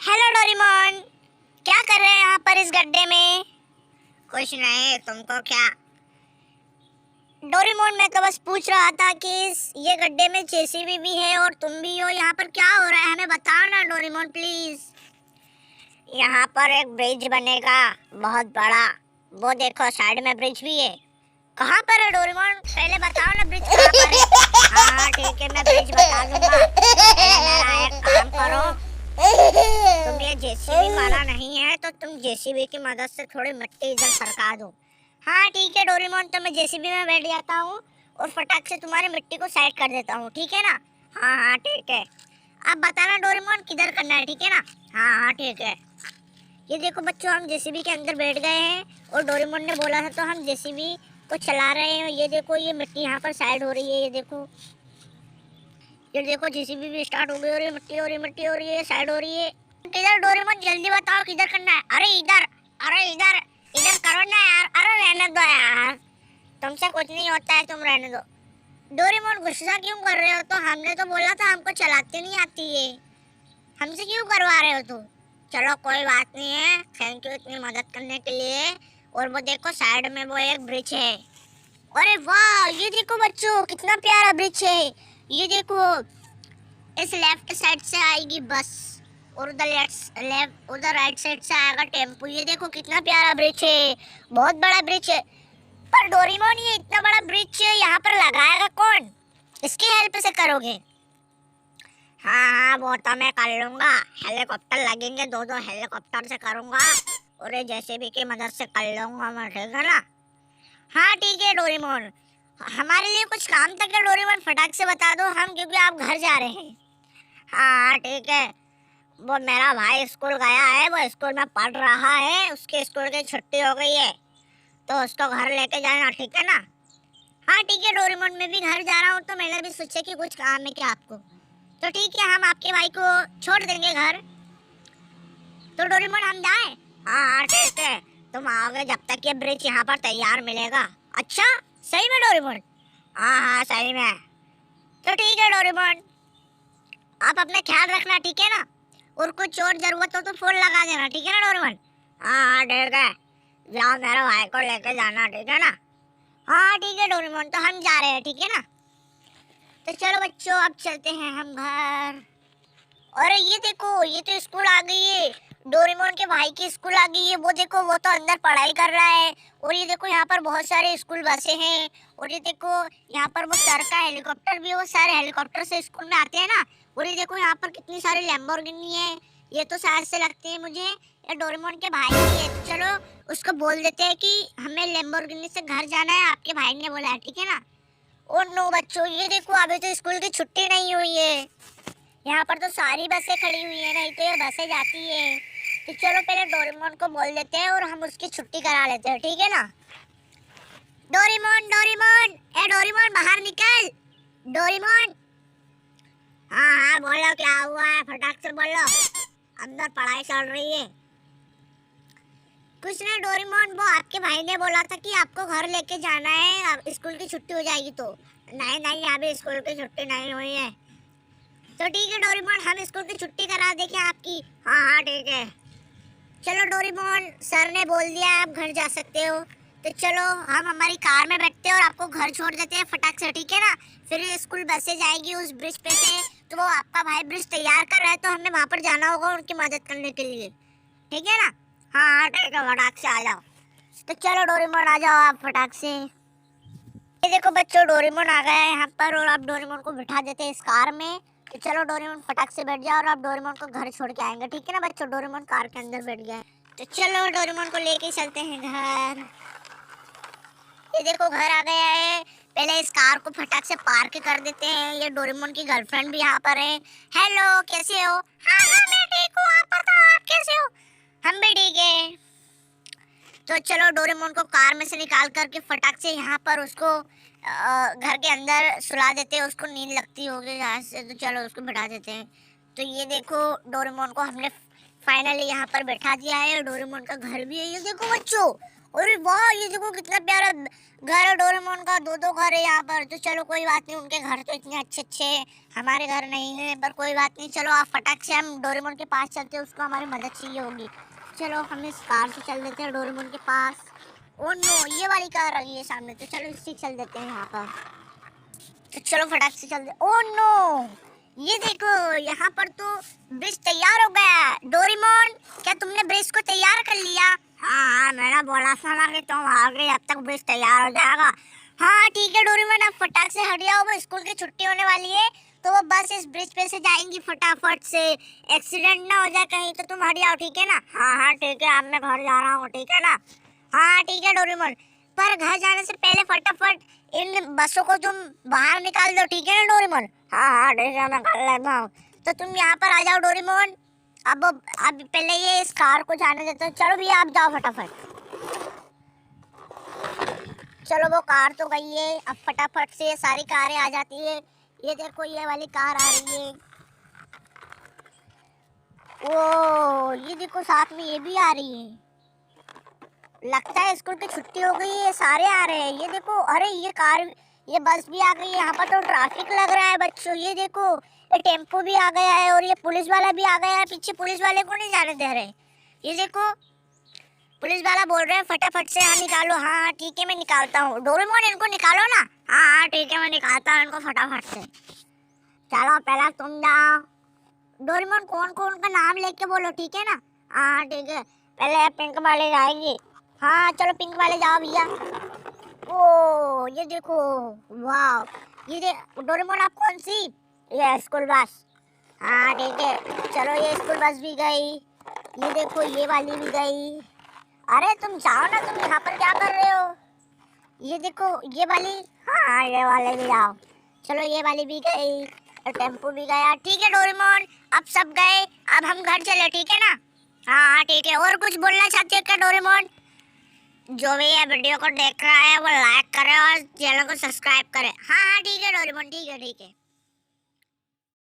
Hello Doraemon, क्या कर रहे हैं यहाँ पर इस गड्ढे में? कुछ नहीं, तुमको क्या? डोरेमोन, मैं तो बस पूछ रहा था कि ये गड्ढे में जेसीबी भी है और तुम भी हो, यहाँ पर क्या हो रहा है हमें बताओ ना डोरेमोन प्लीज। यहाँ पर एक ब्रिज बनेगा बहुत बड़ा। वो देखो साइड में ब्रिज भी है। कहाँ पर है डोरेमोन? पहले बताओ ना ब्रिज कहाँ पर है। हाँ ठीक है, मैं ब्रिज बता दूंगा। मेरा एक काम करो, तुम ये जेसीबी वाला नहीं है तो तुम जेसीबी की मदद से थोड़ी मिट्टी इधर सरका दो। हाँ ठीक है डोरेमोन, तो मैं जेसीबी में बैठ जाता हूँ और फटाक से तुम्हारी मिट्टी को साइड कर देता हूँ, ठीक है ना? हाँ हाँ ठीक है। अब बताना डोरेमोन किधर करना है, ठीक है ना? हाँ हाँ ठीक है। ये देखो बच्चों, हम जेसीबी के अंदर बैठ गए हैं और डोरेमोन ने बोला था तो हम जेसीबी को चला रहे हैं। ये देखो, ये मिट्टी यहाँ पर साइड हो रही है। ये देखो जेसीबी भी स्टार्ट हो गई और ये मिट्टी हो रही है, मिट्टी हो रही है, साइड हो रही है। किधर डोरेमोन, जल्दी बताओ किधर करना है? अरे इधर, अरे इधर इधर करो ना यार। अरे रहने दो यार, तुमसे कुछ नहीं होता है, तुम रहने दो। डोरेमोन गुस्सा क्यों कर रहे हो? तो हमने तो बोला था हमको चलाते नहीं आती है, हमसे क्यों करवा रहे हो तुम? चलो कोई बात नहीं है, थैंक यू इतनी मदद करने के लिए। और वो देखो साइड में वो एक ब्रिज है। अरे वाह, ये देखो बच्चों कितना प्यारा ब्रिज है। ये देखो, इस लेफ्ट साइड से आएगी बस और उधर राइट साइड से आएगा टेम्पो। ये देखो कितना प्यारा ब्रिज है, बहुत बड़ा ब्रिज है। पर डोरेमोन, ये इतना बड़ा ब्रिज यहाँ पर लगाएगा कौन? इसकी हेल्प से करोगे? हाँ हाँ वो तो मैं कर लूंगा। हेलीकॉप्टर लगेंगे, दो हेलीकॉप्टर से करूंगा और ये जेसीबी की मदद से कर लूंगा मैं, ठीक है ना? हाँ ठीक है डोरेमोन, हमारे लिए कुछ काम था क्या डोरेमोन? फटाक से बता दो हम, क्योंकि आप घर जा रहे हैं। हाँ ठीक है, वो मेरा भाई स्कूल गया है, वो स्कूल में पढ़ रहा है, उसके स्कूल की छुट्टी हो गई है तो उसको घर लेके जाना, ठीक है ना? हाँ ठीक है डोरेमोन, मैं भी घर जा रहा हूँ तो मैंने भी सोचा कि कुछ काम है क्या आपको, तो ठीक है हम आपके भाई को छोड़ देंगे घर। तो डोरेमोन हम जाएं? हाँ हाँ ठीक है, तुम आओगे जब तक ये ब्रिज यहाँ पर तैयार मिलेगा। अच्छा, सही में डोरेमोन? हाँ हाँ सही में। तो ठीक है डोरेमोन, आप अपना ख्याल रखना, ठीक है ना? और कुछ और जरूरत हो तो फोन लगा देना, ठीक है ना डोरेमोन? हाँ हाँ ठीक है, जाओ मेरे भाई को लेके जाना, ठीक है ना? हाँ ठीक है डोरेमोन, तो हम जा रहे हैं, ठीक है ना? तो चलो बच्चों, अब चलते हैं हम घर। अरे ये देखो, ये तो स्कूल आ गई है, डोरेमोन के भाई की स्कूल आ गई है। वो देखो, वो तो अंदर पढ़ाई कर रहा है। और ये देखो यहाँ पर बहुत सारे स्कूल बसें हैं। और ये देखो यहाँ पर वो सर का हेलीकॉप्टर भी है, वो सारे हेलीकॉप्टर से स्कूल में आते हैं ना। और ये देखो यहाँ पर कितनी सारी लैम्बोर्गिनी है, ये तो शायद से लगती है मुझे ये डोरेमोन के भाई की है। तो चलो उसको बोल देते हैं कि हमें लैम्बोर्गिनी से घर जाना है, आपके भाई ने बोला है, ठीक है ना? और नो बच्चों, ये देखो अभी तो स्कूल की छुट्टी नहीं हुई है, यहाँ पर तो सारी बसें खड़ी हुई है, नहीं तो ये बसें जाती है। तो चलो पहले डोरेमोन को बोल देते हैं और हम उसकी छुट्टी करा लेते हैं, ठीक है ना? डोरेमोन, डोरेमोन, ए डोरेमोन बाहर निकल, डोरेमोन। हाँ हाँ बोलो, क्या हुआ है? फटाक से बोलो, अंदर पढ़ाई चल रही है। कुछ नहीं डोरेमोन, वो आपके भाई ने बोला था कि आपको घर लेके जाना है, अब स्कूल की छुट्टी हो जाएगी तो। नहीं नहीं, अभी स्कूल की छुट्टी नहीं हुई है। तो ठीक है डोरेमोन, हम स्कूल की छुट्टी करा देंगे आपकी। हाँ हाँ ठीक है। चलो डोरेमोन, सर ने बोल दिया आप घर जा सकते हो। तो चलो हम हमारी कार में बैठते हैं और आपको घर छोड़ देते हैं फटाक से, ठीक है ना? फिर स्कूल बस से जाएगी उस ब्रिज पे से, तो वो आपका भाई ब्रिज तैयार कर रहा है तो हमें वहाँ पर जाना होगा उनकी मदद करने के लिए, ठीक है ना? हाँ हाँ ठीक है, फटाक से आ जाओ। तो चलो डोरेमोन आ जाओ आप फटाक से। ये देखो बच्चों, डोरेमोन आ गया है यहाँ पर और आप डोरेमोन को बिठा देते हैं इस कार में। तो चलो डोरेमोन फटाक से बैठ जाओ और आप डोरेमोन को घर छोड़ के आएंगे, ठीक है ना बच्चों? डोरेमोन कार के अंदर बैठ गया है, तो चलो डोरेमोन को लेके चलते हैं घर। ये देखो घर आ गया है, पहले इस कार को फटाक से पार्क कर देते हैं। ये डोरेमोन की गर्लफ्रेंड भी यहाँ पर है। हेलो, कैसे हो? हाँ हाँ मैं ठीक हूँ, आप बताओ आप कैसे हो? हम भी ठीक है। तो चलो डोरेमोन को कार में से निकाल करके फटाक से यहाँ पर उसको घर के अंदर सुला देते हैं, उसको नींद लगती होगी यहाँ से, तो चलो उसको बिठा देते हैं। तो ये देखो डोरेमोन को हमने फाइनली यहाँ पर बैठा दिया है, डोरेमोन का घर भी है। ये देखो बच्चों, अरे वाह, ये देखो कितना प्यारा घर है डोरेमोन का, दो घर है यहाँ पर। तो चलो कोई बात नहीं, उनके घर तो इतने अच्छे अच्छे हमारे घर नहीं है, पर कोई बात नहीं। चलो आप फटाक से हम डोरेमोन के पास चलते हैं, उसको हमारी मदद चाहिए होगी। चलो हम इस कार से चल देते हैं डोरेमोन के पास। ओ नो, ये वाली कार आ गई है सामने, तो चलो इससे चल देते हैं यहाँ पर। तो चलो फटाक से चल दे। ओ नो, ये देखो यहाँ पर तो ब्रिज तैयार हो गया। डोरेमोन, क्या तुमने ब्रिज को तैयार कर लिया? हाँ, मैंने बोला था ना कि तुम आ गए, अब तक ब्रिज तैयार हो जाएगा। हाँ ठीक है डोरेमोन, अब फटाक से हट जाओ, वो स्कूल की छुट्टी होने वाली है, तो वो बस इस ब्रिज पे से जाएंगी फटाफट से। एक्सीडेंट ना हो जाए कहीं, तो तुम हट जाओ, ठीक है ना? हाँ हाँ ठीक है, अब मैं घर जा रहा हूँ, ठीक है ना? हाँ ठीक है डोरेमोन, पर घर जाने से पहले फटाफट इन बसों को तुम बाहर निकाल दो, ठीक है ना डोरेमोन? हाँ हाँ ठीक है, मैं कर लेता हूँ। तो तुम यहाँ पर आ जाओ डोरेमोन। अब पहले ये इस कार को जाने देते हो। चलो भैया आप जाओ फटाफट। चलो वो कार तो गई है, अब फटाफट से सारी कारें आ जाती है। ये देखो ये वाली कार आ रही है। ओ ये देखो साथ में ये भी आ रही है। लगता है स्कूल की छुट्टी हो गई है, सारे आ रहे हैं। ये देखो, अरे ये कार, ये बस भी आ गई है। यहाँ पर तो ट्रैफिक लग रहा है बच्चों। ये देखो ये टेम्पो भी आ गया है, और ये पुलिस वाला भी आ गया है। पीछे पुलिस वाले को नहीं जाने दे रहे। ये देखो पुलिस वाला बोल रहे हैं फटाफट से यहाँ निकालो। हाँ हाँ ठीक है, मैं निकालता हूँ। डोरेमोन इनको निकालो ना। हाँ हाँ ठीक है, मैं निकालता हूँ इनको फटाफट से। चलो पहला तुम जाओ। डोरेमोन कौन कौन का नाम लेके बोलो, ठीक है ना? हाँ ठीक है, पहले पिंक वाले जाएंगे। हाँ चलो पिंक वाले जाओ भैया। ओ ये देखो, वाह, ये डोरेमोन आप कौन सी? ये स्कूल बस। हाँ ठीक है, चलो ये स्कूल बस भी गई। ये देखो ये वाली भी गई। अरे तुम जाओ ना, तुम यहाँ पर क्या कर रहे हो? ये देखो ये वाली, हाँ ये वाले भी जाओ। चलो ये वाली भी गई, और टेम्पो भी गया। ठीक है डोरेमोन, अब सब गए, अब हम घर चले, ठीक है ना? हाँ हाँ ठीक है। और कुछ बोलना चाहते हो क्या डोरेमोन? जो भी ये वीडियो को देख रहा है वो लाइक करे और चैनल को सब्सक्राइब करे। हाँ हाँ ठीक है डोरेमोन, ठीक है ठीक है।